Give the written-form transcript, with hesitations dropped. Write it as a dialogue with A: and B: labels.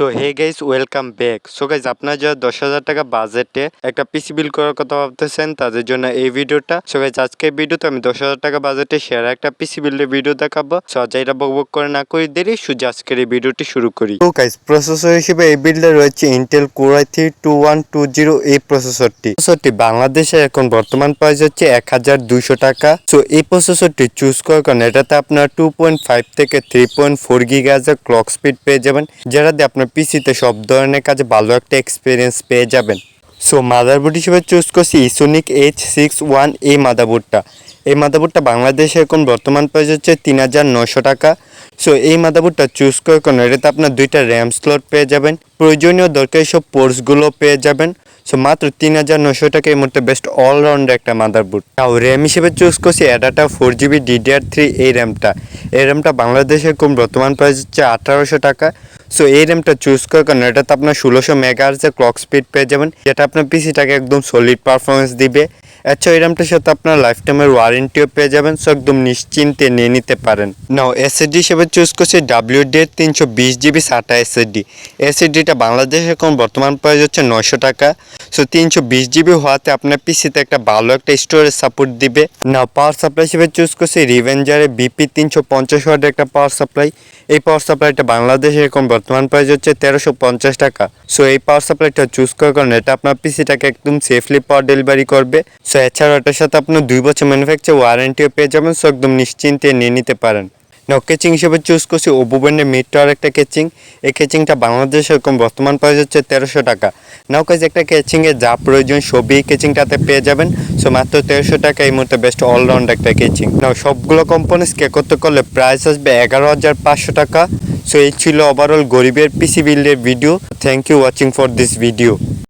A: So hey guys welcome back. So guys আপনারা যারা 10,000 টাকা বাজেটে একটা পিসি বিল্ড করার কথা ভাবতেছেন তাদের জন্য এই ভিডিওটা। সো গাইস আজকে ভিডিওতে আমি 10,000 টাকা বাজেটে সেরা একটা পিসি বিল্ডের ভিডিও দেখাবো। সো আজ এটা বকবক করে না করে দেরি শুধু আজকের এই ভিডিওটি শুরু করি। তো গাইস প্রসেসর হিসেবে এই বিল্ডে রয়েছে ইন্টেল কোর i3-2120 এই প্রসেসরটি বাংলাদেশে এখন বর্তমান প্রাইস হচ্ছে 1,200 টাকা। সো এই প্রসেসরটি চুজ করার কারণে এটাতে আপনার 2.5 থেকে 3.4 গিগাহার্জের ক্লক স্পিড পেয়ে যাবেন, যেটা দিয়ে আপনার পিসিতে সব ধরনের কাজে ভালো একটা এক্সপিরিয়েন্স পেয়ে যাবেন। সো মাদারবোর্ড হিসেবে চুজ করছি ইসোনিক H61 এই মাদারবোর্ডটা বাংলাদেশে এখন বর্তমান প্রাইস হচ্ছে 3,900 টাকা। সো এই মাদারবোর্ডটা চুজ করার কারণে এটাতে আপনার 2টা র্যাম স্লট পেয়ে যাবেন, প্রয়োজনীয় দরকারি সব পোর্টসগুলো পেয়ে যাবেন। সো মাত্র 3,900 টাকা এই মুহূর্তে বেস্ট অলরাউন্ডার একটা মাদারবোর্ড। আর র্যাম হিসেবে চুজ করছি অ্যাডাটা 4GB DDR3 এই র্যামটা বাংলাদেশে এখন বর্তমান প্রাইস হচ্ছে 1,800 টাকা। সো এই র্যামটা চুজ করার কারণে এটাতে আপনার 1600 মেগাহার্জের ক্লক স্পিড পেয়ে যাবেন, যেটা আপনার পিসিটাকে একদম সলিড পারফরমেন্স দিবে। এছাড়া এই র্যামটার সাথে আপনার লাইফ টাইমের ওয়ারেন্টিও পেয়ে যাবেন। সো একদম নিশ্চিন্তে নিয়ে নিতে পারেন। নাও এসএসডি হিসেবে চুজ করছি WD 320GB SATA এসএসডিটা বাংলাদেশে এখন বর্তমান প্রাইস হচ্ছে 900 টাকা। সো 320GB হওয়াতে আপনার পিসিতে একটা ভালো একটা স্টোরেজ সাপোর্ট দিবে। নাও পাওয়ার সাপ্লাই হিসেবে চুজ করছি রিভেঞ্জারের BP 350 ওয়াটের একটা পাওয়ার সাপ্লাই। এই পাওয়ার সাপ্লাইটা বাংলাদেশে এখন বর্তমান প্রাইস হচ্ছে 1,350 টাকা। সো এই পাওয়ার সাপ্লাইটা চুজ করার কারণে এটা আপনার পিসিটাকে একদম সেফলি পাওয়ার ডেলিভারি করবে। সো এছাড়াও এটার সাথে আপনার 2 বছর ম্যানুফ্যাকচার ওয়ারেন্টিও পেয়ে যাবেন। সো একদম নিশ্চিন্তে নিয়ে নিতে পারেন। নাও কেচিং হিসেবে চুজ করছি ওপোব্র্যান্ডের মিড টাওয়ার একটা কেচিং। এই কেচিংটা বাংলাদেশে এরকম বর্তমান প্রাইস হচ্ছে 1,300 টাকা। নাও কাজ একটা কেচিংয়ে যা প্রয়োজন সবই কেচিংটাতে পেয়ে যাবেন। সো মাত্র 1,300 টাকা এই মুহূর্তে বেস্ট অলরাউন্ড একটা কেচিং। নাও সবগুলো কম্পোনেন্টস একত্র করলে প্রাইস আসবে 11,500 টাকা। সো এই ছিল ওভারঅল গরিবের পিসি বিল্ডের video. Thank you watching for this video.